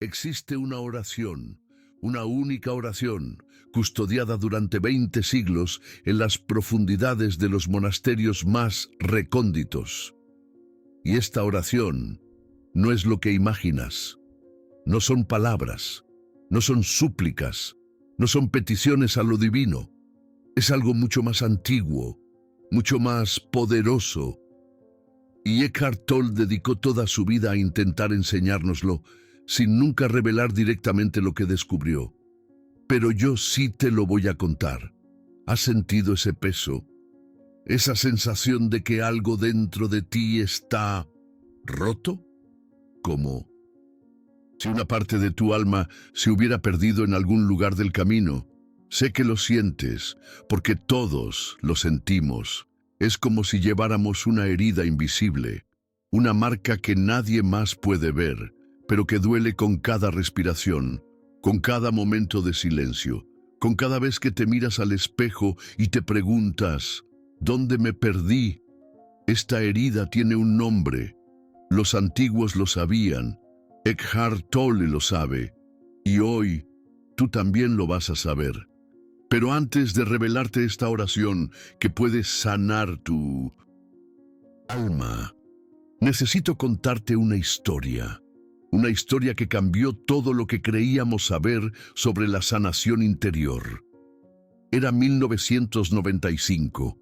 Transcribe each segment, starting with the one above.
Existe una oración, una única oración, custodiada durante 20 siglos en las profundidades de los monasterios más recónditos. Y esta oración no es lo que imaginas. No son palabras, no son súplicas, no son peticiones a lo divino. Es algo mucho más antiguo, mucho más poderoso. Y Eckhart Tolle dedicó toda su vida a intentar enseñárnoslo, sin nunca revelar directamente lo que descubrió. Pero yo sí te lo voy a contar. ¿Has sentido ese peso? ¿Esa sensación de que algo dentro de ti está roto? Como si una parte de tu alma se hubiera perdido en algún lugar del camino. Sé que lo sientes, porque todos lo sentimos. Es como si lleváramos una herida invisible, una marca que nadie más puede ver, pero que duele con cada respiración, con cada momento de silencio, con cada vez que te miras al espejo y te preguntas, ¿dónde me perdí? Esta herida tiene un nombre. Los antiguos lo sabían, Eckhart Tolle lo sabe, y hoy tú también lo vas a saber. Pero antes de revelarte esta oración que puede sanar tu alma, necesito contarte una historia que cambió todo lo que creíamos saber sobre la sanación interior. Era 1995,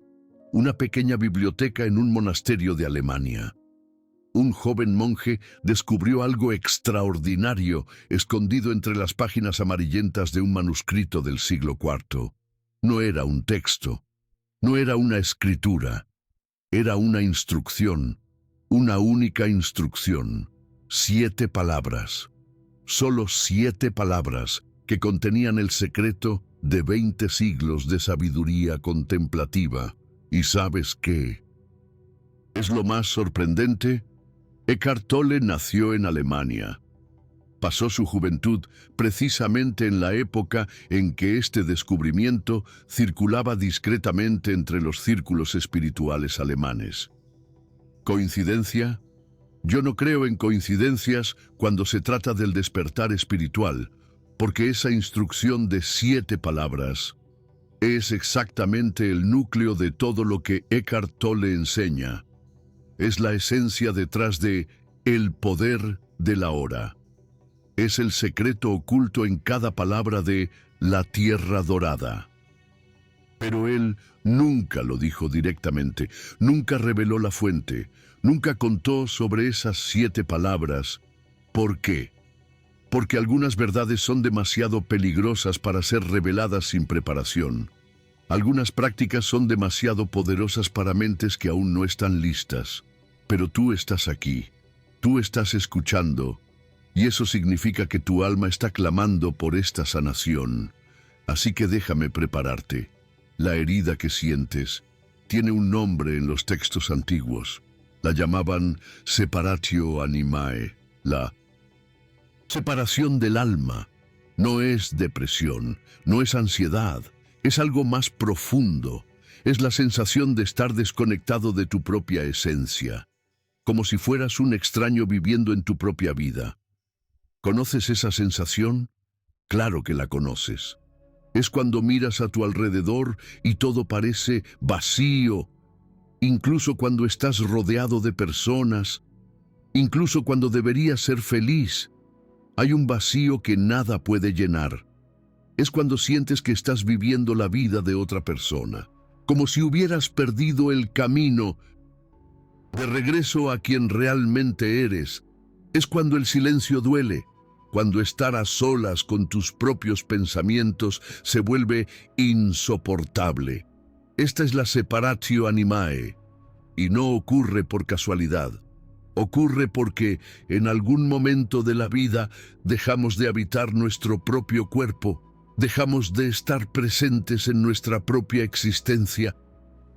una pequeña biblioteca en un monasterio de Alemania. Un joven monje descubrió algo extraordinario escondido entre las páginas amarillentas de un manuscrito del siglo IV. No era un texto, no era una escritura, era una instrucción, una única instrucción. 7 palabras, solo 7 palabras que contenían el secreto de 20 siglos de sabiduría contemplativa. ¿Y sabes qué? ¿Es lo más sorprendente? Eckhart Tolle nació en Alemania. Pasó su juventud precisamente en la época en que este descubrimiento circulaba discretamente entre los círculos espirituales alemanes. ¿Coincidencia? Yo no creo en coincidencias cuando se trata del despertar espiritual, porque esa instrucción de 7 palabras es exactamente el núcleo de todo lo que Eckhart Tolle enseña. Es la esencia detrás de el poder de la hora. Es el secreto oculto en cada palabra de la tierra dorada. Pero él nunca lo dijo directamente, nunca reveló la fuente, nunca contó sobre esas 7 palabras. ¿Por qué? Porque algunas verdades son demasiado peligrosas para ser reveladas sin preparación. Algunas prácticas son demasiado poderosas para mentes que aún no están listas. Pero tú estás aquí, tú estás escuchando, y eso significa que tu alma está clamando por esta sanación. Así que déjame prepararte. La herida que sientes tiene un nombre en los textos antiguos. La llamaban separatio animae, la separación del alma. No es depresión, no es ansiedad, es algo más profundo. Es la sensación de estar desconectado de tu propia esencia, como si fueras un extraño viviendo en tu propia vida. ¿Conoces esa sensación? Claro que la conoces. Es cuando miras a tu alrededor y todo parece vacío, incluso cuando estás rodeado de personas, incluso cuando deberías ser feliz. Hay un vacío que nada puede llenar. Es cuando sientes que estás viviendo la vida de otra persona, como si hubieras perdido el camino de regreso a quien realmente eres. Es cuando el silencio duele, cuando estar a solas con tus propios pensamientos se vuelve insoportable. Esta es la separatio animae, y no ocurre por casualidad. Ocurre porque en algún momento de la vida dejamos de habitar nuestro propio cuerpo, dejamos de estar presentes en nuestra propia existencia.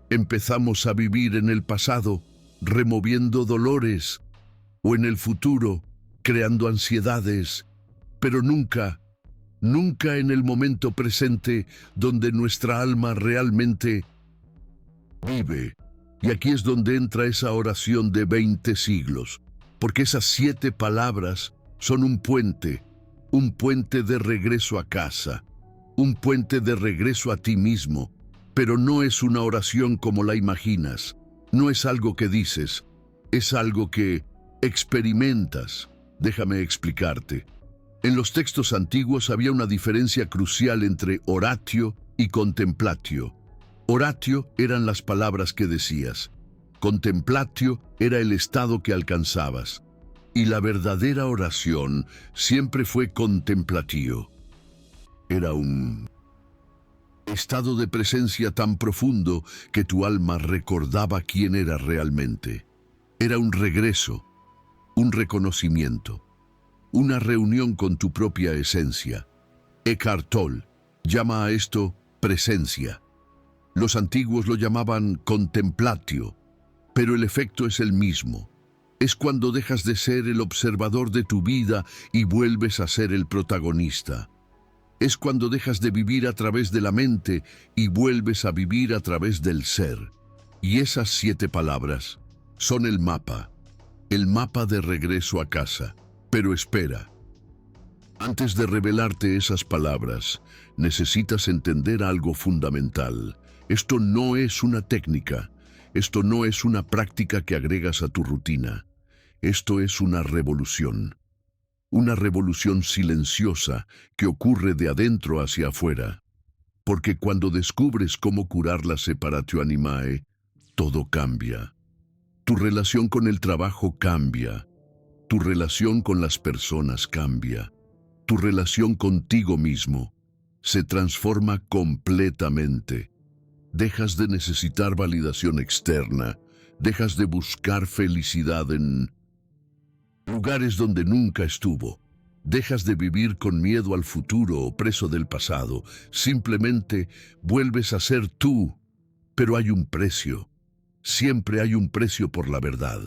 Empezamos a vivir en el pasado, removiendo dolores, o en el futuro, creando ansiedades, pero nunca en el momento presente donde nuestra alma realmente vive. Y aquí es donde entra esa oración de 20 siglos, porque esas 7 palabras son un puente, un puente de regreso a casa, un puente de regreso a ti mismo, pero no es una oración como la imaginas, no es algo que dices, es algo que experimentas. Déjame explicarte. En los textos antiguos había una diferencia crucial entre oratio y contemplatio. Oratio eran las palabras que decías, contemplatio era el estado que alcanzabas, y la verdadera oración siempre fue contemplatio. Era un estado de presencia tan profundo que tu alma recordaba quién era realmente. Era un regreso, un reconocimiento, una reunión con tu propia esencia. Eckhart Tolle llama a esto presencia. Los antiguos lo llamaban contemplatio, pero el efecto es el mismo. Es cuando dejas de ser el observador de tu vida y vuelves a ser el protagonista. Es cuando dejas de vivir a través de la mente y vuelves a vivir a través del ser. Y esas 7 palabras son el mapa de regreso a casa. Pero espera, antes de revelarte esas palabras, necesitas entender algo fundamental. Esto no es una técnica, esto no es una práctica que agregas a tu rutina. Esto es una revolución silenciosa que ocurre de adentro hacia afuera. Porque cuando descubres cómo curar la separatio animae, todo cambia. Tu relación con el trabajo cambia. Tu relación con las personas cambia. Tu relación contigo mismo se transforma completamente. Dejas de necesitar validación externa. Dejas de buscar felicidad en lugares donde nunca estuvo. Dejas de vivir con miedo al futuro o preso del pasado. Simplemente vuelves a ser tú. Pero hay un precio. Siempre hay un precio por la verdad.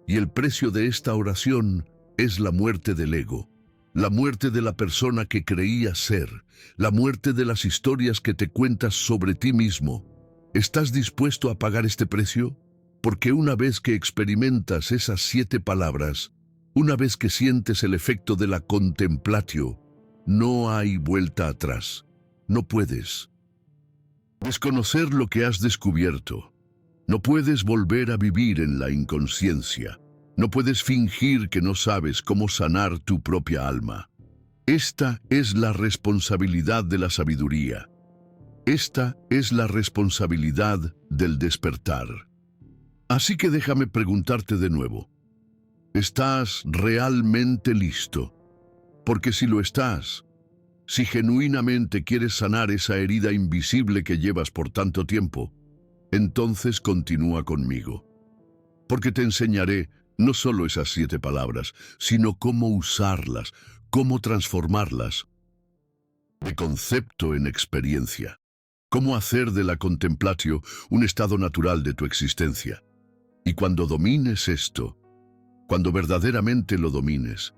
Y el precio de esta oración es la muerte del ego. La muerte de la persona que creías ser. La muerte de las historias que te cuentas sobre ti mismo. ¿Estás dispuesto a pagar este precio? Porque una vez que experimentas esas 7 palabras, una vez que sientes el efecto de la contemplatio, no hay vuelta atrás. No puedes desconocer lo que has descubierto. No puedes volver a vivir en la inconsciencia. No puedes fingir que no sabes cómo sanar tu propia alma. Esta es la responsabilidad de la sabiduría. Esta es la responsabilidad del despertar. Así que déjame preguntarte de nuevo. ¿Estás realmente listo? Porque si lo estás, si genuinamente quieres sanar esa herida invisible que llevas por tanto tiempo, entonces continúa conmigo. Porque te enseñaré no solo esas 7 palabras, sino cómo usarlas, cómo transformarlas de concepto en experiencia. Cómo hacer de la contemplatio un estado natural de tu existencia. Y cuando domines esto, cuando verdaderamente lo domines,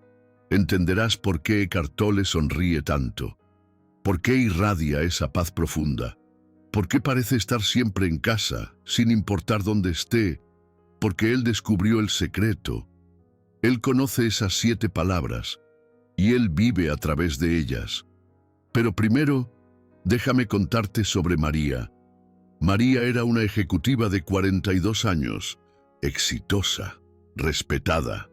entenderás por qué Eckhart Tolle sonríe tanto, por qué irradia esa paz profunda, por qué parece estar siempre en casa, sin importar dónde esté, porque él descubrió el secreto. Él conoce esas 7 palabras, y él vive a través de ellas. Pero primero, déjame contarte sobre María. María era una ejecutiva de 42 años, exitosa, respetada,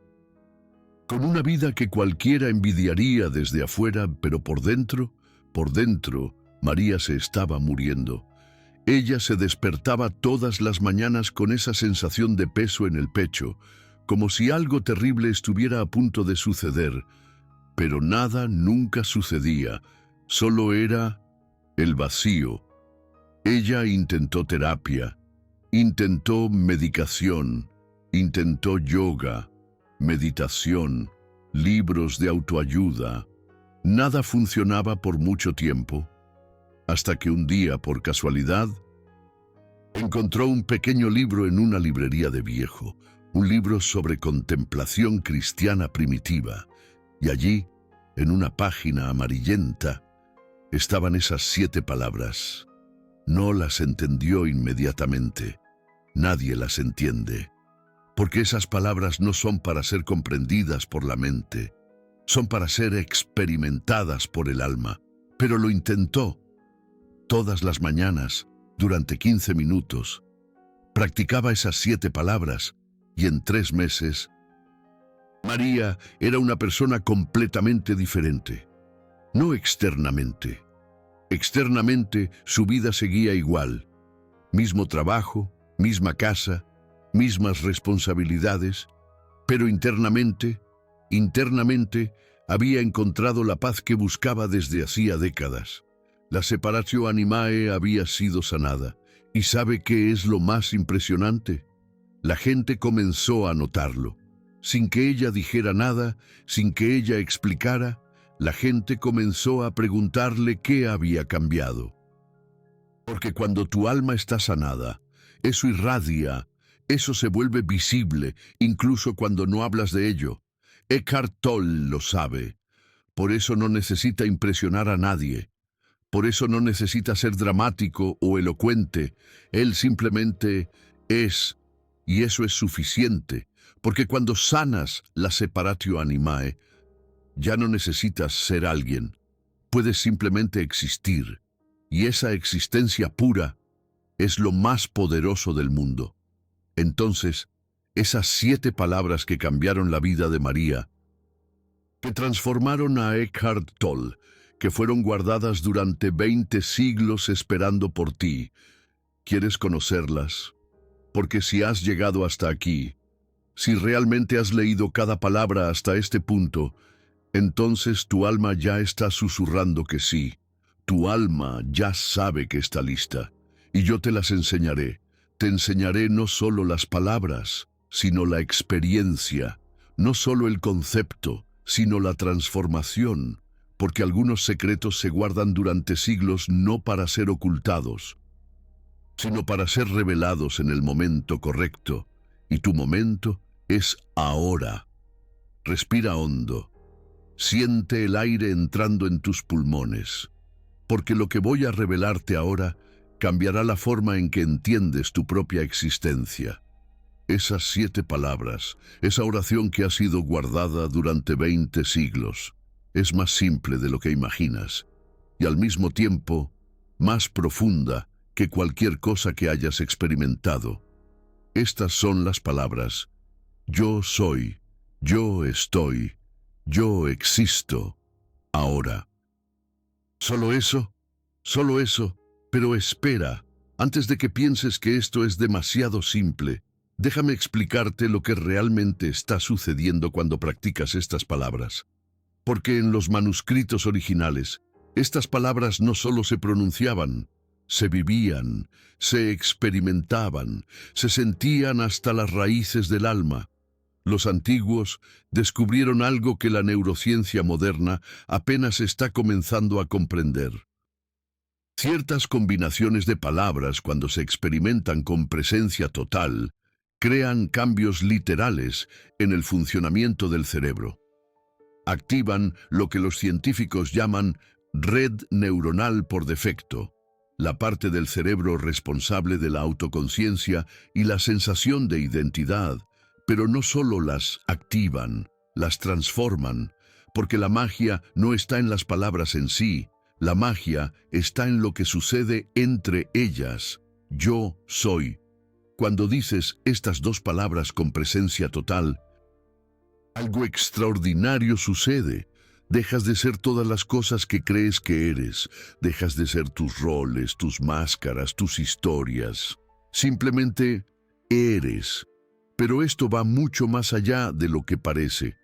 con una vida que cualquiera envidiaría desde afuera, pero por dentro, María se estaba muriendo. Ella se despertaba todas las mañanas con esa sensación de peso en el pecho, como si algo terrible estuviera a punto de suceder, pero nada nunca sucedía, solo era el vacío. Ella intentó terapia, intentó medicación, intentó yoga, meditación, libros de autoayuda. Nada funcionaba por mucho tiempo, hasta que un día, por casualidad, encontró un pequeño libro en una librería de viejo, un libro sobre contemplación cristiana primitiva, y allí, en una página amarillenta, estaban esas 7 palabras. No las entendió inmediatamente. Nadie las entiende, porque esas palabras no son para ser comprendidas por la mente, son para ser experimentadas por el alma. Pero lo intentó. Todas las mañanas, durante 15 minutos, practicaba esas 7 palabras y en 3 meses, María era una persona completamente diferente. No externamente. Externamente su vida seguía igual. Mismo trabajo, misma casa, mismas responsabilidades, pero internamente había encontrado la paz que buscaba desde hacía décadas. La separatio animae había sido sanada. ¿Y sabe qué es lo más impresionante? La gente comenzó a notarlo. Sin que ella dijera nada, sin que ella explicara, la gente comenzó a preguntarle qué había cambiado. Porque cuando tu alma está sanada, eso irradia, eso se vuelve visible, incluso cuando no hablas de ello. Eckhart Tolle lo sabe. Por eso no necesita impresionar a nadie. Por eso no necesita ser dramático o elocuente. Él simplemente es, y eso es suficiente. Porque cuando sanas la separatio animae, ya no necesitas ser alguien. Puedes simplemente existir. Y esa existencia pura es lo más poderoso del mundo. Entonces, esas 7 palabras que cambiaron la vida de María, que transformaron a Eckhart Tolle, que fueron guardadas durante 20 siglos esperando por ti. ¿Quieres conocerlas? Porque si has llegado hasta aquí, si realmente has leído cada palabra hasta este punto, entonces tu alma ya está susurrando que sí. Tu alma ya sabe que está lista. Y yo te las enseñaré. Te enseñaré no solo las palabras, sino la experiencia. No solo el concepto, sino la transformación. Porque algunos secretos se guardan durante siglos no para ser ocultados, sino para ser revelados en el momento correcto. Y tu momento es ahora. Respira hondo. Siente el aire entrando en tus pulmones. Porque lo que voy a revelarte ahora cambiará la forma en que entiendes tu propia existencia. Esas 7 palabras, esa oración que ha sido guardada durante 20 siglos, es más simple de lo que imaginas, y al mismo tiempo, más profunda que cualquier cosa que hayas experimentado. Estas son las palabras: yo soy, yo estoy, yo existo, ahora. ¿Solo eso? Solo eso. Pero espera, antes de que pienses que esto es demasiado simple, déjame explicarte lo que realmente está sucediendo cuando practicas estas palabras. Porque en los manuscritos originales, estas palabras no solo se pronunciaban, se vivían, se experimentaban, se sentían hasta las raíces del alma. Los antiguos descubrieron algo que la neurociencia moderna apenas está comenzando a comprender. Ciertas combinaciones de palabras, cuando se experimentan con presencia total, crean cambios literales en el funcionamiento del cerebro. Activan lo que los científicos llaman red neuronal por defecto, la parte del cerebro responsable de la autoconciencia y la sensación de identidad, pero no solo las activan, las transforman, porque la magia no está en las palabras en sí. La magia está en lo que sucede entre ellas. Yo soy. Cuando dices estas 2 palabras con presencia total, algo extraordinario sucede. Dejas de ser todas las cosas que crees que eres. Dejas de ser tus roles, tus máscaras, tus historias. Simplemente eres. Pero esto va mucho más allá de lo que parece.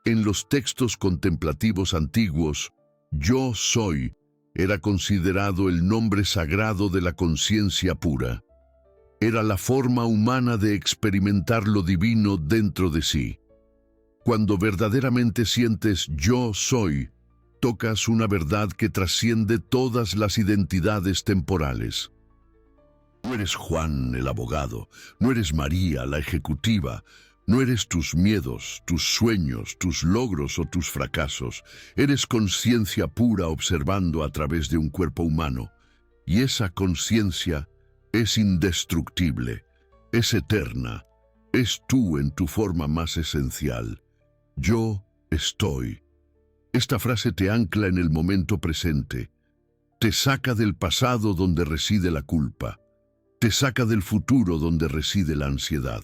En los textos contemplativos antiguos, yo soy era considerado el nombre sagrado de la conciencia pura. Era la forma humana de experimentar lo divino dentro de sí. Cuando verdaderamente sientes yo soy, tocas una verdad que trasciende todas las identidades temporales. No eres Juan el abogado, no eres María la ejecutiva, no eres tus miedos, tus sueños, tus logros o tus fracasos. Eres conciencia pura observando a través de un cuerpo humano. Y esa conciencia es indestructible, es eterna, es tú en tu forma más esencial. Yo estoy. Esta frase te ancla en el momento presente, te saca del pasado donde reside la culpa, te saca del futuro donde reside la ansiedad,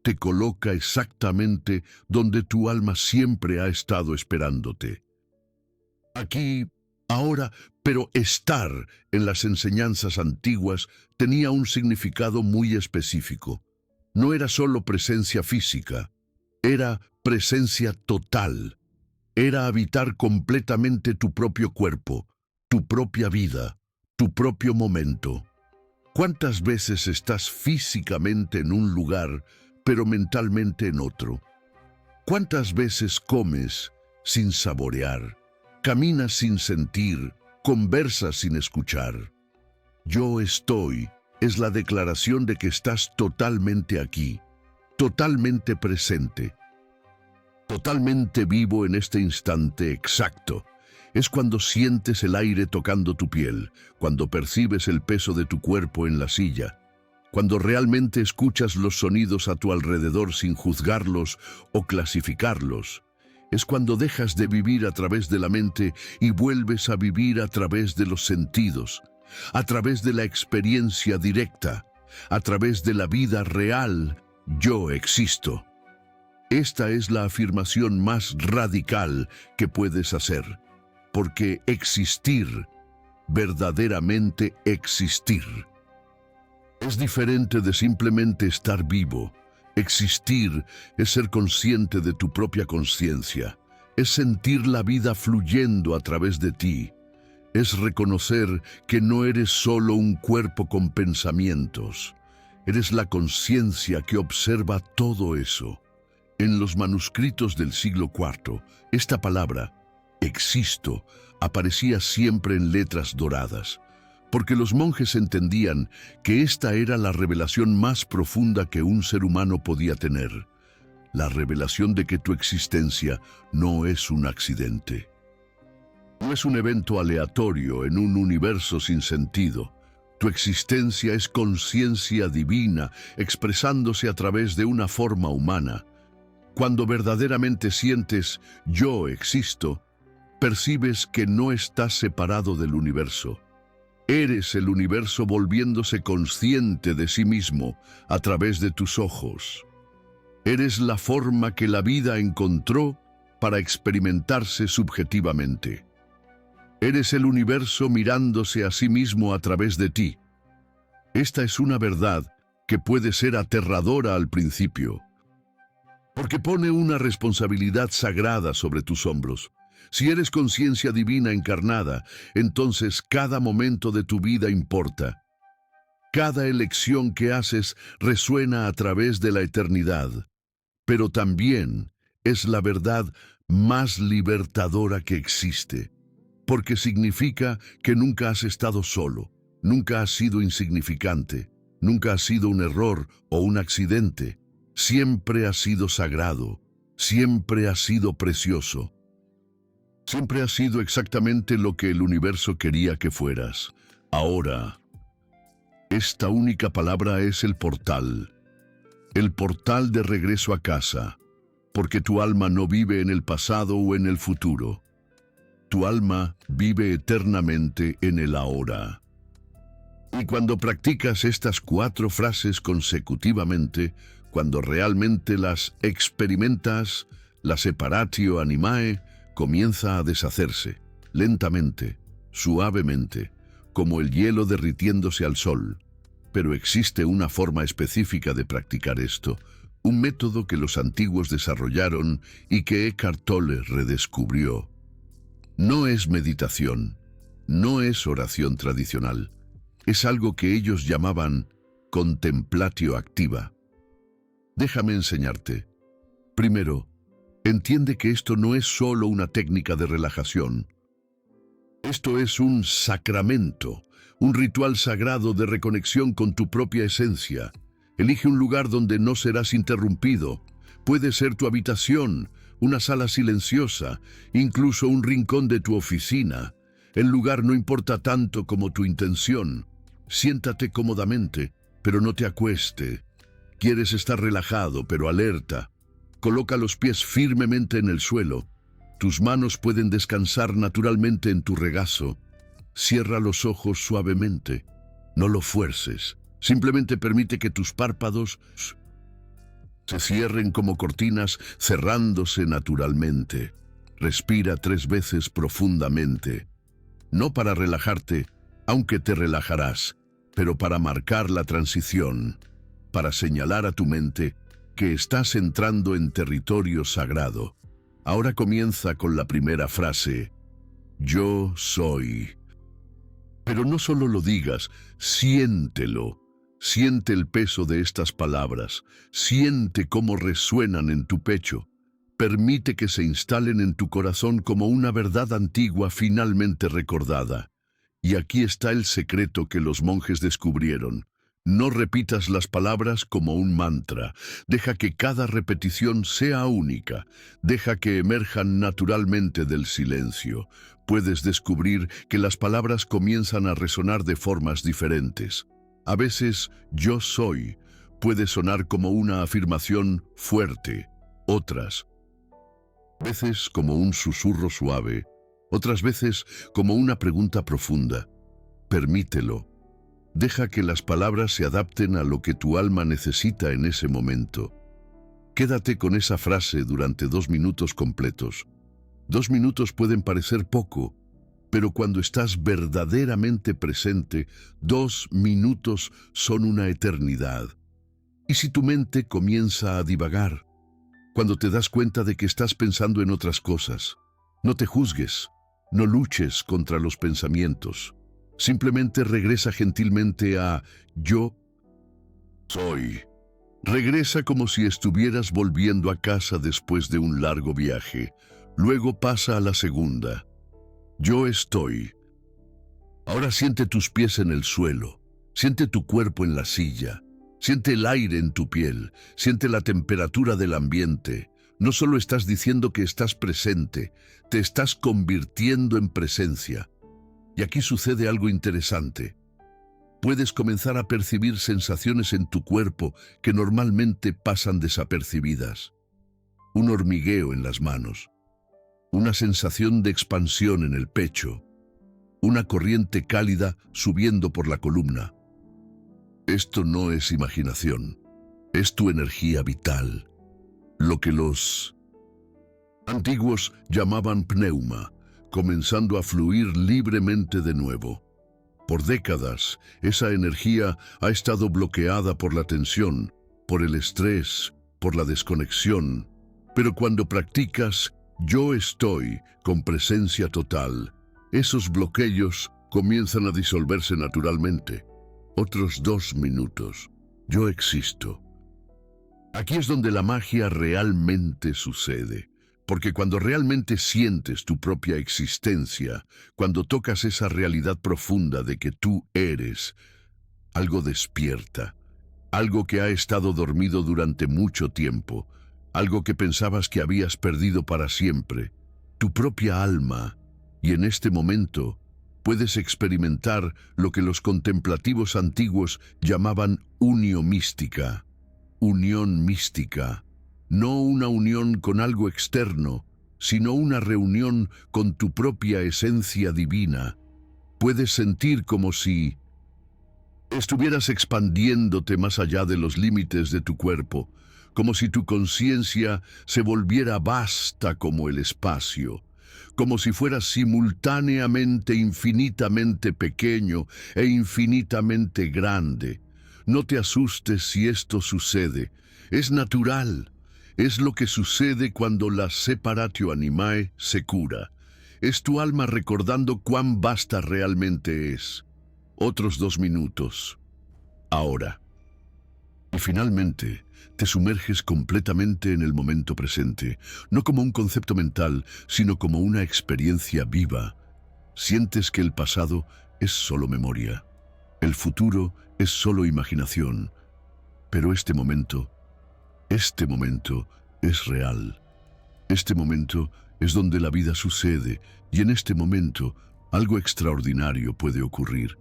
te coloca exactamente donde tu alma siempre ha estado esperándote. Aquí, ahora, pero estar en las enseñanzas antiguas tenía un significado muy específico. No era solo presencia física, era presencia total. Era habitar completamente tu propio cuerpo, tu propia vida, tu propio momento. ¿Cuántas veces estás físicamente en un lugar, pero mentalmente en otro? ¿Cuántas veces comes sin saborear? Caminas sin sentir, conversas sin escuchar. Yo estoy es la declaración de que estás totalmente aquí, totalmente presente, totalmente vivo en este instante exacto. Es cuando sientes el aire tocando tu piel, cuando percibes el peso de tu cuerpo en la silla, cuando realmente escuchas los sonidos a tu alrededor sin juzgarlos o clasificarlos. Es cuando dejas de vivir a través de la mente y vuelves a vivir a través de los sentidos, a través de la experiencia directa, a través de la vida real. Yo existo. Esta es la afirmación más radical que puedes hacer, porque existir, verdaderamente existir, es diferente de simplemente estar vivo. Existir es ser consciente de tu propia conciencia, es sentir la vida fluyendo a través de ti, es reconocer que no eres solo un cuerpo con pensamientos, eres la conciencia que observa todo eso. En los manuscritos del siglo IV, esta palabra, existo, aparecía siempre en letras doradas, porque los monjes entendían que esta era la revelación más profunda que un ser humano podía tener, la revelación de que tu existencia no es un accidente. No es un evento aleatorio en un universo sin sentido. Tu existencia es conciencia divina expresándose a través de una forma humana. Cuando verdaderamente sientes yo existo, percibes que no estás separado del universo. Eres el universo volviéndose consciente de sí mismo a través de tus ojos. Eres la forma que la vida encontró para experimentarse subjetivamente. Eres el universo mirándose a sí mismo a través de ti. Esta es una verdad que puede ser aterradora al principio, porque pone una responsabilidad sagrada sobre tus hombros. Si eres conciencia divina encarnada, entonces cada momento de tu vida importa. Cada elección que haces resuena a través de la eternidad, pero también es la verdad más libertadora que existe, porque significa que nunca has estado solo, nunca has sido insignificante, nunca has sido un error o un accidente. Siempre has sido sagrado, siempre has sido precioso. Siempre has sido exactamente lo que el universo quería que fueras. Ahora, esta única palabra es el portal de regreso a casa, porque tu alma no vive en el pasado o en el futuro. Tu alma vive eternamente en el ahora. Y cuando practicas estas 4 frases consecutivamente, cuando realmente las experimentas, la separatio animae comienza a deshacerse, lentamente, suavemente, como el hielo derritiéndose al sol. Pero existe una forma específica de practicar esto, un método que los antiguos desarrollaron y que Eckhart Tolle redescubrió. No es meditación, no es oración tradicional, es algo que ellos llamaban contemplatio activa. Déjame enseñarte. Primero, entiende que esto no es solo una técnica de relajación. Esto es un sacramento, un ritual sagrado de reconexión con tu propia esencia. Elige un lugar donde no serás interrumpido. Puede ser tu habitación, una sala silenciosa, incluso un rincón de tu oficina. El lugar no importa tanto como tu intención. Siéntate cómodamente, pero no te acueste. Quieres estar relajado, pero alerta. Coloca los pies firmemente en el suelo. Tus manos pueden descansar naturalmente en tu regazo. Cierra los ojos suavemente. No lo fuerces. Simplemente permite que tus párpados se cierren como cortinas, cerrándose naturalmente. Respira 3 veces profundamente. No para relajarte, aunque te relajarás, pero para marcar la transición, para señalar a tu mente que estás entrando en territorio sagrado. Ahora comienza con la primera frase: yo soy. Pero no solo lo digas, siéntelo. Siente el peso de estas palabras, siente cómo resuenan en tu pecho. Permite que se instalen en tu corazón como una verdad antigua finalmente recordada. Y aquí está el secreto que los monjes descubrieron. No repitas las palabras como un mantra. Deja que cada repetición sea única. Deja que emerjan naturalmente del silencio. Puedes descubrir que las palabras comienzan a resonar de formas diferentes. A veces, yo soy puede sonar como una afirmación fuerte. Otras veces como un susurro suave. Otras veces como una pregunta profunda. Permítelo. Deja que las palabras se adapten a lo que tu alma necesita en ese momento. Quédate con esa frase durante 2 minutos completos. 2 minutos pueden parecer poco, pero cuando estás verdaderamente presente, 2 minutos son una eternidad. ¿Y si tu mente comienza a divagar? Cuando te das cuenta de que estás pensando en otras cosas, no te juzgues, no luches contra los pensamientos. Simplemente regresa gentilmente a yo soy. Regresa como si estuvieras volviendo a casa después de un largo viaje. Luego pasa a la segunda. Yo estoy. Ahora siente tus pies en el suelo. Siente tu cuerpo en la silla. Siente el aire en tu piel. Siente la temperatura del ambiente. No solo estás diciendo que estás presente, te estás convirtiendo en presencia. Y aquí sucede algo interesante. Puedes comenzar a percibir sensaciones en tu cuerpo que normalmente pasan desapercibidas. Un hormigueo en las manos, una sensación de expansión en el pecho, una corriente cálida subiendo por la columna. Esto no es imaginación, es tu energía vital, lo que los antiguos llamaban pneuma, comenzando a fluir libremente de nuevo. Por décadas, esa energía ha estado bloqueada por la tensión, por el estrés, por la desconexión. Pero cuando practicas yo estoy con presencia total, esos bloqueos comienzan a disolverse naturalmente. Otros 2 minutos. Yo existo. Aquí es donde la magia realmente sucede. Porque cuando realmente sientes tu propia existencia, cuando tocas esa realidad profunda de que tú eres, algo despierta, algo que ha estado dormido durante mucho tiempo, algo que pensabas que habías perdido para siempre, tu propia alma, y en este momento puedes experimentar lo que los contemplativos antiguos llamaban unio mística, unión mística. No una unión con algo externo, sino una reunión con tu propia esencia divina. Puedes sentir como si estuvieras expandiéndote más allá de los límites de tu cuerpo, como si tu conciencia se volviera vasta como el espacio, como si fueras simultáneamente infinitamente pequeño e infinitamente grande. No te asustes si esto sucede, es natural. Es lo que sucede cuando la separatio animae se cura. Es tu alma recordando cuán vasta realmente es. Otros 2 minutos. Ahora. Y finalmente, te sumerges completamente en el momento presente, no como un concepto mental, sino como una experiencia viva. Sientes que el pasado es solo memoria. El futuro es solo imaginación. Pero este momento es real. Este momento es donde la vida sucede y en este momento algo extraordinario puede ocurrir.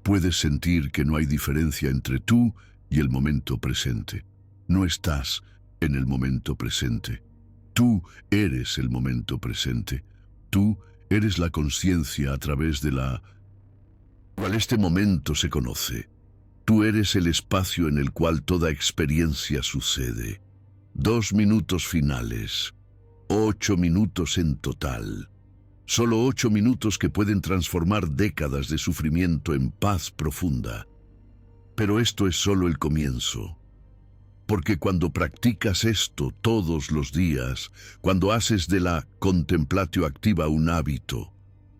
Puedes sentir que no hay diferencia entre tú y el momento presente. No estás en el momento presente. Tú eres el momento presente. Tú eres la conciencia a través de la cual este momento se conoce. Tú eres el espacio en el cual toda experiencia sucede. 2 minutos finales. 8 minutos en total. Solo 8 minutos que pueden transformar décadas de sufrimiento en paz profunda. Pero esto es solo el comienzo. Porque cuando practicas esto todos los días, cuando haces de la contemplatio activa un hábito,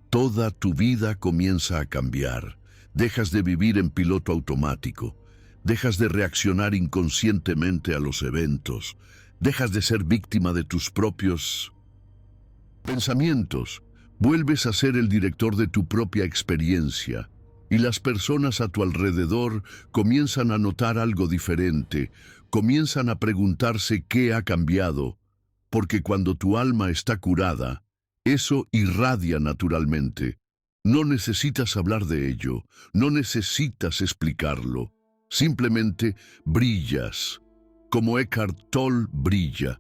toda tu vida comienza a cambiar. Dejas de vivir en piloto automático, dejas de reaccionar inconscientemente a los eventos, dejas de ser víctima de tus propios pensamientos, vuelves a ser el director de tu propia experiencia, y las personas a tu alrededor comienzan a notar algo diferente, comienzan a preguntarse qué ha cambiado, porque cuando tu alma está curada, eso irradia naturalmente. No necesitas hablar de ello, no necesitas explicarlo, simplemente brillas, como Eckhart Tolle brilla,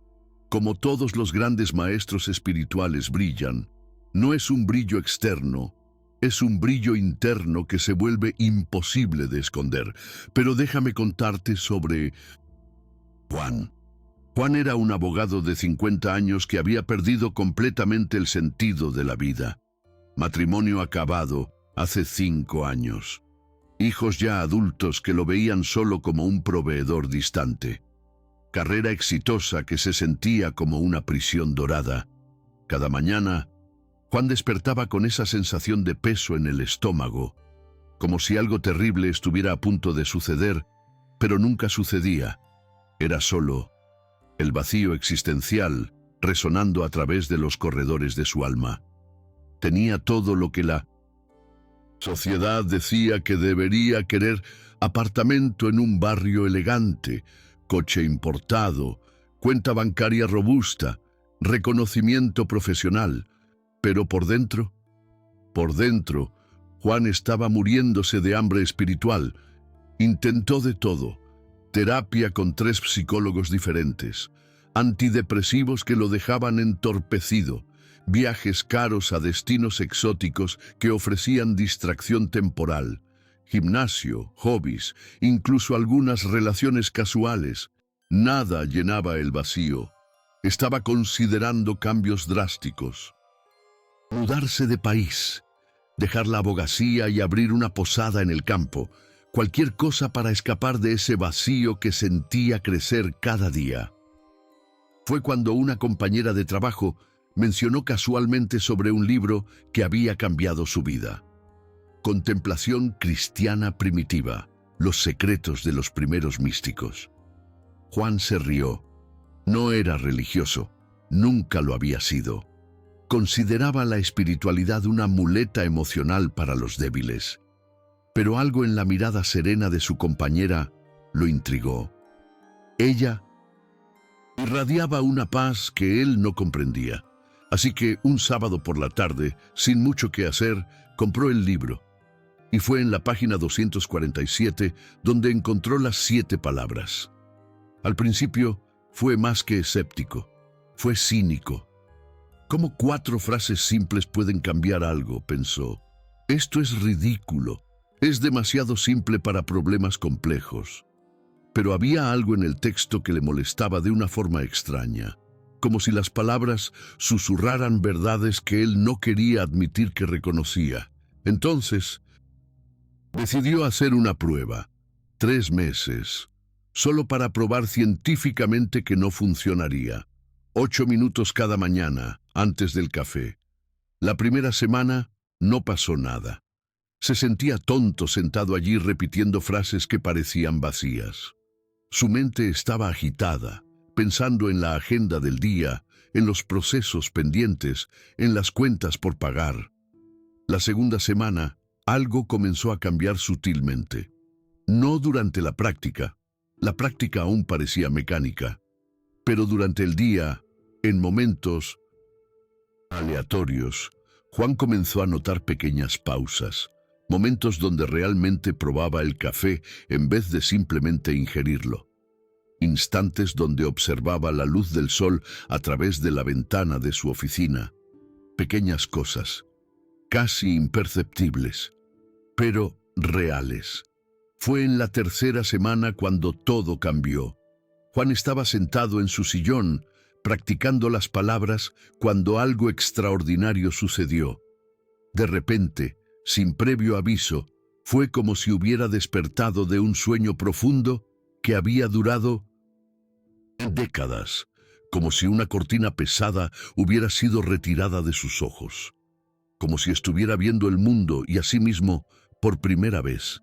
como todos los grandes maestros espirituales brillan. No es un brillo externo, es un brillo interno que se vuelve imposible de esconder. Pero déjame contarte sobre Juan. Juan era un abogado de 50 años que había perdido completamente el sentido de la vida. Matrimonio acabado hace 5 años. Hijos ya adultos que lo veían solo como un proveedor distante. Carrera exitosa que se sentía como una prisión dorada. Cada mañana, Juan despertaba con esa sensación de peso en el estómago, como si algo terrible estuviera a punto de suceder, pero nunca sucedía. Era solo el vacío existencial resonando a través de los corredores de su alma. Tenía todo lo que la sociedad decía que debería querer: apartamento en un barrio elegante, coche importado, cuenta bancaria robusta, reconocimiento profesional. Pero por dentro, Juan estaba muriéndose de hambre espiritual. Intentó de todo: terapia con 3 psicólogos diferentes, antidepresivos que lo dejaban entorpecido, viajes caros a destinos exóticos que ofrecían distracción temporal, gimnasio, hobbies, incluso algunas relaciones casuales. Nada llenaba el vacío. Estaba considerando cambios drásticos. Mudarse de país, dejar la abogacía y abrir una posada en el campo, cualquier cosa para escapar de ese vacío que sentía crecer cada día. Fue cuando una compañera de trabajo mencionó casualmente sobre un libro que había cambiado su vida. Contemplación cristiana primitiva, los secretos de los primeros místicos. Juan se rió. No era religioso, nunca lo había sido. Consideraba la espiritualidad una muleta emocional para los débiles. Pero algo en la mirada serena de su compañera lo intrigó. Ella irradiaba una paz que él no comprendía. Así que un sábado por la tarde, sin mucho que hacer, compró el libro. Y fue en la página 247 donde encontró las 7 palabras. Al principio fue más que escéptico, fue cínico. ¿Cómo 4 frases simples pueden cambiar algo?, pensó. Esto es ridículo, es demasiado simple para problemas complejos. Pero había algo en el texto que le molestaba de una forma extraña, como si las palabras susurraran verdades que él no quería admitir que reconocía. Entonces, decidió hacer una prueba, 3 meses, solo para probar científicamente que no funcionaría. 8 minutos cada mañana, antes del café. La primera semana no pasó nada. Se sentía tonto sentado allí repitiendo frases que parecían vacías. Su mente estaba agitada, pensando en la agenda del día, en los procesos pendientes, en las cuentas por pagar. La segunda semana, algo comenzó a cambiar sutilmente. No durante la práctica aún parecía mecánica, pero durante el día, en momentos aleatorios, Juan comenzó a notar pequeñas pausas, momentos donde realmente probaba el café en vez de simplemente ingerirlo. instantes donde observaba la luz del sol a través de la ventana de su oficina. Pequeñas cosas, casi imperceptibles, pero reales. Fue en la tercera semana cuando todo cambió. Juan estaba sentado en su sillón, practicando las palabras, cuando algo extraordinario sucedió. De repente, sin previo aviso, fue como si hubiera despertado de un sueño profundo que había durado décadas, como si una cortina pesada hubiera sido retirada de sus ojos, como si estuviera viendo el mundo y a sí mismo por primera vez.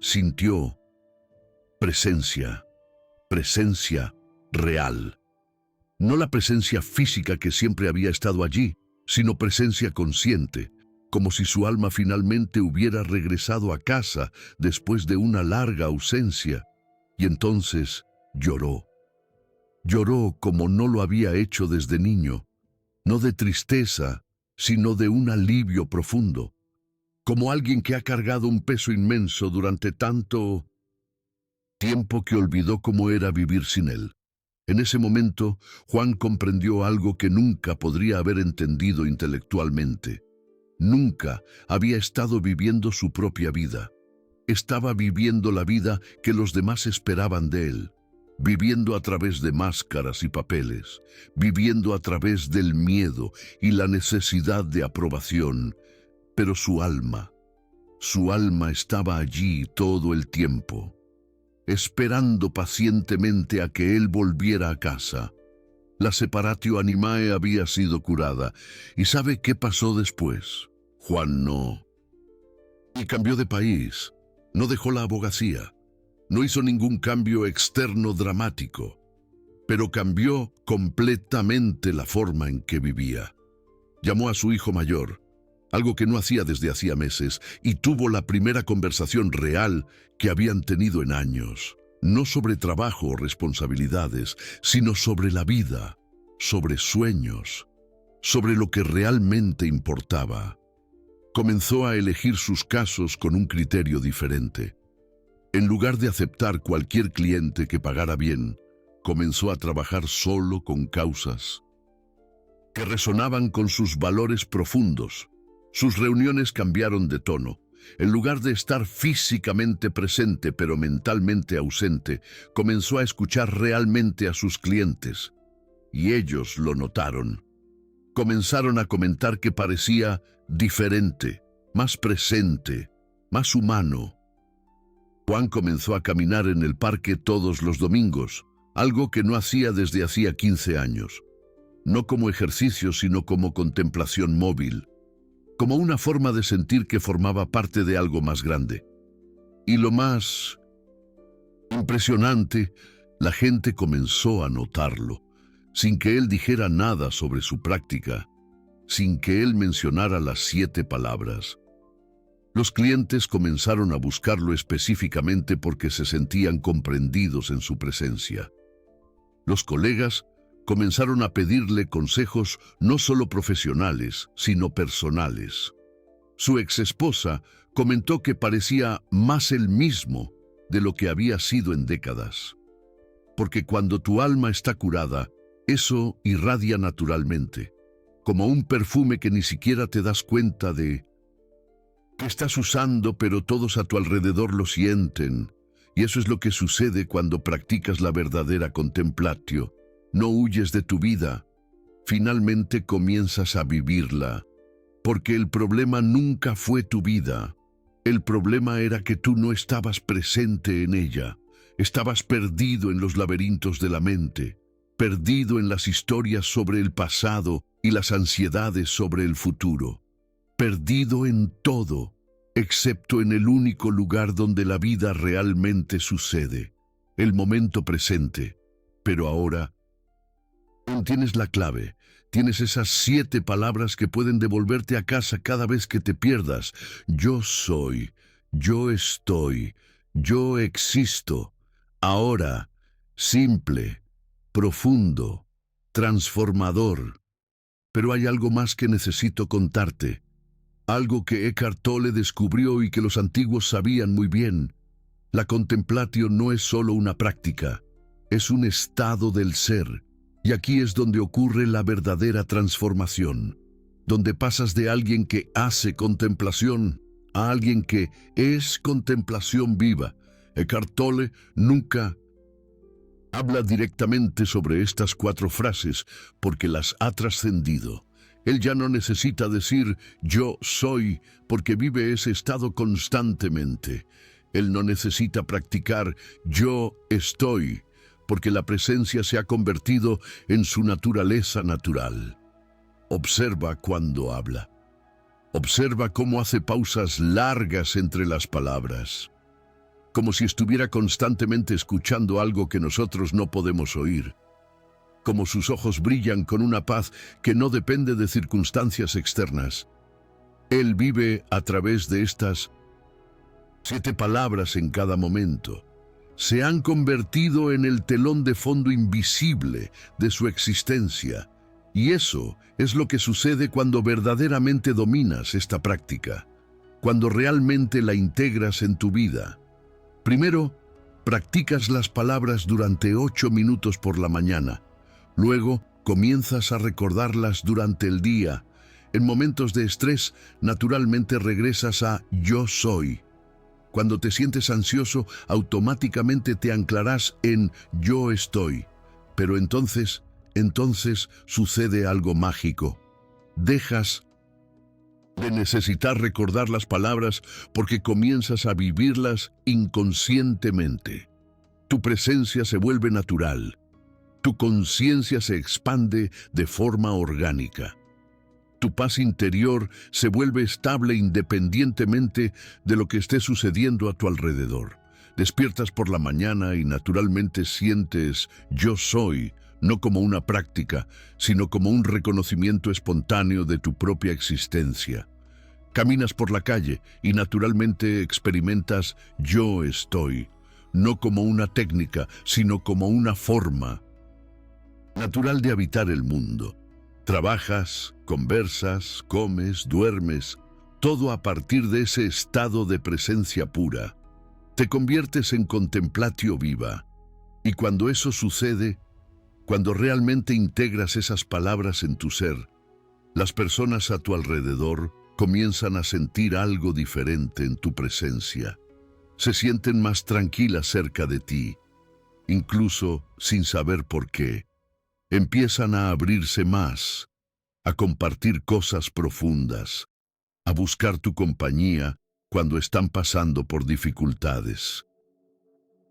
Sintió presencia real. No la presencia física que siempre había estado allí, sino presencia consciente, como si su alma finalmente hubiera regresado a casa después de una larga ausencia. Y entonces lloró. Lloró como no lo había hecho desde niño, no de tristeza, sino de un alivio profundo, como alguien que ha cargado un peso inmenso durante tanto tiempo que olvidó cómo era vivir sin él. En ese momento, Juan comprendió algo que nunca podría haber entendido intelectualmente. Nunca había estado viviendo su propia vida. Estaba viviendo la vida que los demás esperaban de él, viviendo a través de máscaras y papeles, viviendo a través del miedo y la necesidad de aprobación. Pero su alma estaba allí todo el tiempo, esperando pacientemente a que él volviera a casa. La separatio animae había sido curada. ¿Y sabe qué pasó después? Juan no. Y cambió de país. No dejó la abogacía. No hizo ningún cambio externo dramático. Pero cambió completamente la forma en que vivía. Llamó a su hijo mayor, algo que no hacía desde hacía meses, y tuvo la primera conversación real que habían tenido en años. No sobre trabajo o responsabilidades, sino sobre la vida, sobre sueños, sobre lo que realmente importaba. Comenzó a elegir sus casos con un criterio diferente. En lugar de aceptar cualquier cliente que pagara bien, comenzó a trabajar solo con causas que resonaban con sus valores profundos. Sus reuniones cambiaron de tono. En lugar de estar físicamente presente pero mentalmente ausente, comenzó a escuchar realmente a sus clientes. Y ellos lo notaron. Comenzaron a comentar que parecía diferente, más presente, más humano. Juan comenzó a caminar en el parque todos los domingos, algo que no hacía desde hacía 15 años. No como ejercicio, sino como contemplación móvil, como una forma de sentir que formaba parte de algo más grande. Y lo más impresionante, la gente comenzó a notarlo, sin que él dijera nada sobre su práctica, sin que él mencionara las 7 palabras. Los clientes comenzaron a buscarlo específicamente porque se sentían comprendidos en su presencia. Los colegas comenzaron a pedirle consejos no solo profesionales, sino personales. Su exesposa comentó que parecía más él mismo de lo que había sido en décadas. Porque cuando tu alma está curada, eso irradia naturalmente, como un perfume que ni siquiera te das cuenta de que estás usando, pero todos a tu alrededor lo sienten. Y eso es lo que sucede cuando practicas la verdadera contemplatio. No huyes de tu vida, finalmente comienzas a vivirla, porque el problema nunca fue tu vida. El problema era que tú no estabas presente en ella, estabas perdido en los laberintos de la mente, perdido en las historias sobre el pasado y las ansiedades sobre el futuro, perdido en todo, excepto en el único lugar donde la vida realmente sucede, el momento presente. Pero ahora tienes la clave, tienes esas 7 palabras que pueden devolverte a casa cada vez que te pierdas. Yo soy, yo estoy, yo existo. Ahora, simple, profundo, transformador. Pero hay algo más que necesito contarte. Algo que Eckhart Tolle descubrió y que los antiguos sabían muy bien. La contemplatio no es solo una práctica, es un estado del ser, y aquí es donde ocurre la verdadera transformación, donde pasas de alguien que hace contemplación a alguien que es contemplación viva. Eckhart Tolle nunca habla directamente sobre estas 4 frases porque las ha trascendido. Él ya no necesita decir yo soy porque vive ese estado constantemente. Él no necesita practicar yo estoy porque la presencia se ha convertido en su naturaleza natural. Observa cuando habla. Observa cómo hace pausas largas entre las palabras, como si estuviera constantemente escuchando algo que nosotros no podemos oír, como sus ojos brillan con una paz que no depende de circunstancias externas. Él vive a través de estas 7 palabras en cada momento. Se han convertido en el telón de fondo invisible de su existencia. Y eso es lo que sucede cuando verdaderamente dominas esta práctica, cuando realmente la integras en tu vida. Primero, practicas las palabras durante 8 minutos por la mañana. Luego, comienzas a recordarlas durante el día. En momentos de estrés, naturalmente regresas a yo soy. Cuando te sientes ansioso, automáticamente te anclarás en yo estoy. Pero entonces sucede algo mágico. Dejas de necesitar recordar las palabras porque comienzas a vivirlas inconscientemente. Tu presencia se vuelve natural. Tu conciencia se expande de forma orgánica. Tu paz interior se vuelve estable independientemente de lo que esté sucediendo a tu alrededor. Despiertas por la mañana y naturalmente sientes yo soy, no como una práctica, sino como un reconocimiento espontáneo de tu propia existencia. Caminas por la calle y naturalmente experimentas yo estoy, no como una técnica, sino como una forma natural de habitar el mundo. Trabajas, conversas, comes, duermes, todo a partir de ese estado de presencia pura. Te conviertes en contemplatio viva. Y cuando eso sucede, cuando realmente integras esas palabras en tu ser, las personas a tu alrededor comienzan a sentir algo diferente en tu presencia. Se sienten más tranquilas cerca de ti, incluso sin saber por qué. Empiezan a abrirse más, a compartir cosas profundas, a buscar tu compañía cuando están pasando por dificultades.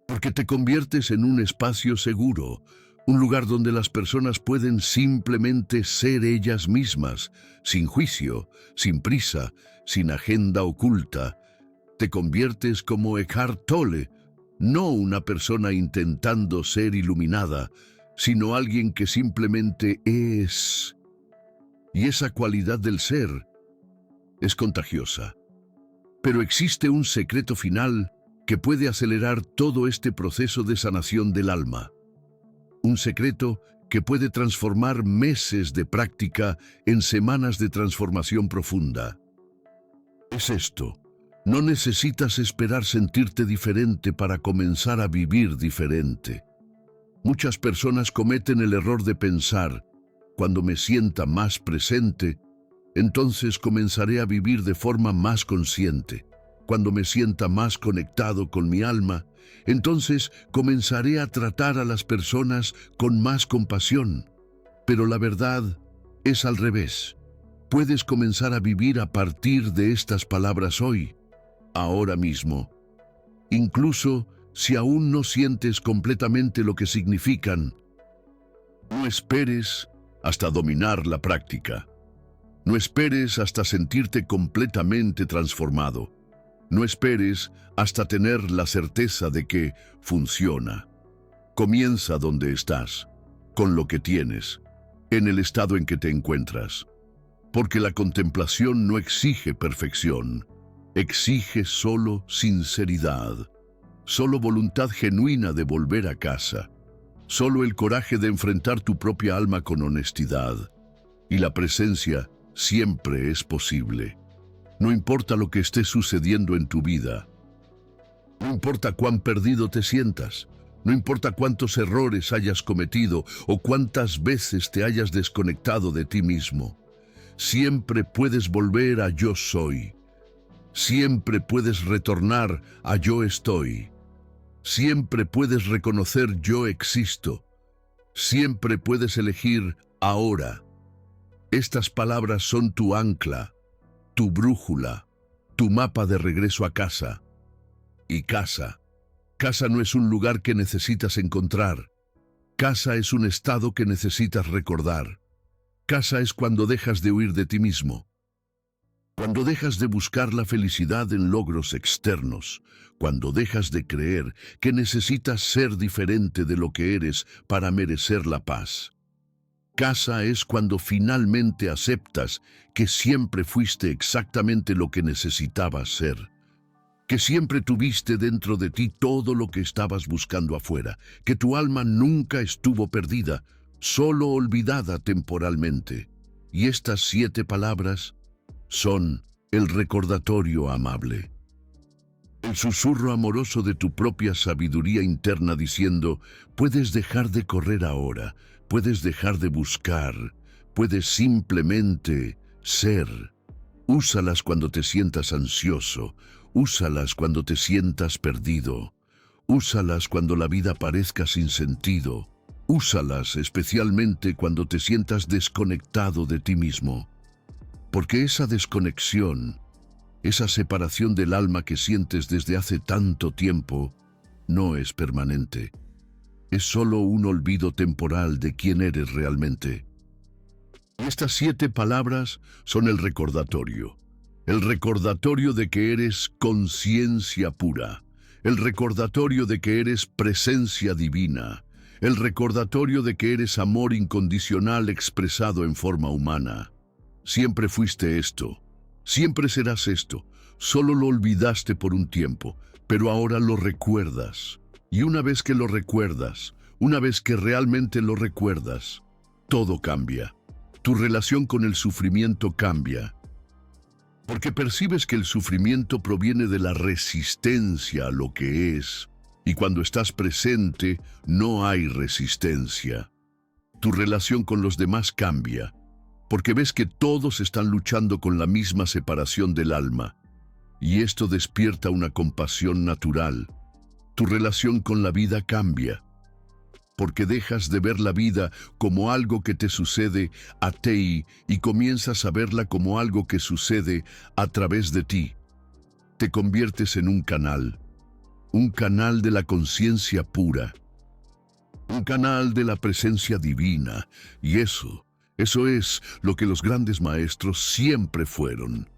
Porque te conviertes en un espacio seguro, un lugar donde las personas pueden simplemente ser ellas mismas, sin juicio, sin prisa, sin agenda oculta. Te conviertes como Eckhart Tolle, no una persona intentando ser iluminada, sino alguien que simplemente es. Y esa cualidad del ser es contagiosa. Pero existe un secreto final que puede acelerar todo este proceso de sanación del alma. Un secreto que puede transformar meses de práctica en semanas de transformación profunda. Es esto: no necesitas esperar sentirte diferente para comenzar a vivir diferente. Muchas personas cometen el error de pensar, cuando me sienta más presente, entonces comenzaré a vivir de forma más consciente. Cuando me sienta más conectado con mi alma, entonces comenzaré a tratar a las personas con más compasión. Pero la verdad es al revés. Puedes comenzar a vivir a partir de estas palabras hoy, ahora mismo. Incluso si aún no sientes completamente lo que significan, no esperes hasta dominar la práctica. No esperes hasta sentirte completamente transformado. No esperes hasta tener la certeza de que funciona. Comienza donde estás, con lo que tienes, en el estado en que te encuentras. Porque la contemplación no exige perfección, exige solo sinceridad, solo voluntad genuina de volver a casa, solo el coraje de enfrentar tu propia alma con honestidad. Y la presencia siempre es posible. No importa lo que esté sucediendo en tu vida. No importa cuán perdido te sientas. No importa cuántos errores hayas cometido o cuántas veces te hayas desconectado de ti mismo, siempre puedes volver a yo soy. Siempre puedes retornar a yo estoy. Siempre puedes reconocer yo existo. Siempre puedes elegir ahora. Estas palabras son tu ancla, tu brújula, tu mapa de regreso a casa. Y casa. Casa no es un lugar que necesitas encontrar. Casa es un estado que necesitas recordar. Casa es cuando dejas de huir de ti mismo. Cuando dejas de buscar la felicidad en logros externos. Cuando dejas de creer que necesitas ser diferente de lo que eres para merecer la paz. Casa es cuando finalmente aceptas que siempre fuiste exactamente lo que necesitabas ser. Que siempre tuviste dentro de ti todo lo que estabas buscando afuera, que tu alma nunca estuvo perdida, solo olvidada temporalmente. Y estas 7 palabras son el recordatorio amable. El susurro amoroso de tu propia sabiduría interna diciendo, puedes dejar de correr ahora, puedes dejar de buscar, puedes simplemente ser. Úsalas cuando te sientas ansioso. Úsalas cuando te sientas perdido. Úsalas cuando la vida parezca sin sentido. Úsalas especialmente cuando te sientas desconectado de ti mismo. Porque esa desconexión, esa separación del alma que sientes desde hace tanto tiempo, no es permanente. Es solo un olvido temporal de quién eres realmente. Estas 7 palabras son el recordatorio. El recordatorio de que eres conciencia pura. El recordatorio de que eres presencia divina. El recordatorio de que eres amor incondicional expresado en forma humana. Siempre fuiste esto. Siempre serás esto. Solo lo olvidaste por un tiempo, pero ahora lo recuerdas. Y una vez que lo recuerdas, una vez que realmente lo recuerdas, todo cambia. Tu relación con el sufrimiento cambia. Porque percibes que el sufrimiento proviene de la resistencia a lo que es, y cuando estás presente no hay resistencia. Tu relación con los demás cambia, porque ves que todos están luchando con la misma separación del alma, y esto despierta una compasión natural. Tu relación con la vida cambia, porque dejas de ver la vida como algo que te sucede a ti y comienzas a verla como algo que sucede a través de ti. Te conviertes en un canal de la conciencia pura, un canal de la presencia divina, y eso es lo que los grandes maestros siempre fueron.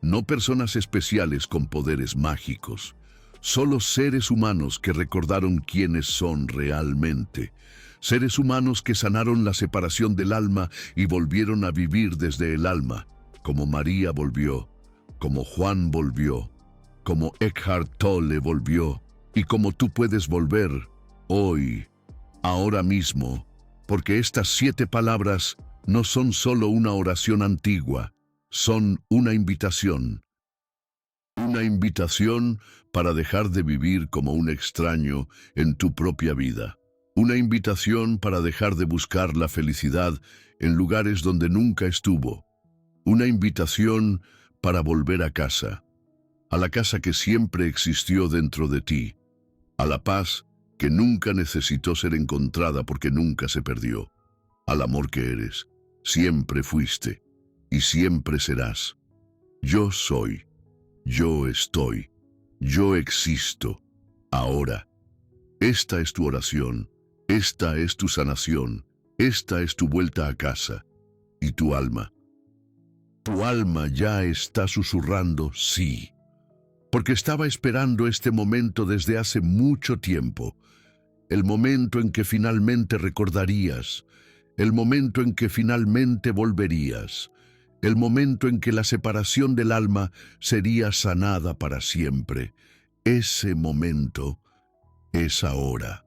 No personas especiales con poderes mágicos, solo seres humanos que recordaron quiénes son realmente. Seres humanos que sanaron la separación del alma y volvieron a vivir desde el alma, como María volvió, como Juan volvió, como Eckhart Tolle volvió, y como tú puedes volver hoy, ahora mismo, porque estas 7 palabras no son solo una oración antigua, son una invitación. Una invitación para dejar de vivir como un extraño en tu propia vida. Una invitación para dejar de buscar la felicidad en lugares donde nunca estuvo. Una invitación para volver a casa, a la casa que siempre existió dentro de ti, a la paz que nunca necesitó ser encontrada porque nunca se perdió, al amor que eres, siempre fuiste y siempre serás. Yo soy. Yo estoy, yo existo, ahora. Esta es tu oración, esta es tu sanación, esta es tu vuelta a casa. ¿Y tu alma? Tu alma ya está susurrando sí, porque estaba esperando este momento desde hace mucho tiempo, el momento en que finalmente recordarías, el momento en que finalmente volverías, el momento en que la separación del alma sería sanada para siempre. Ese momento es ahora.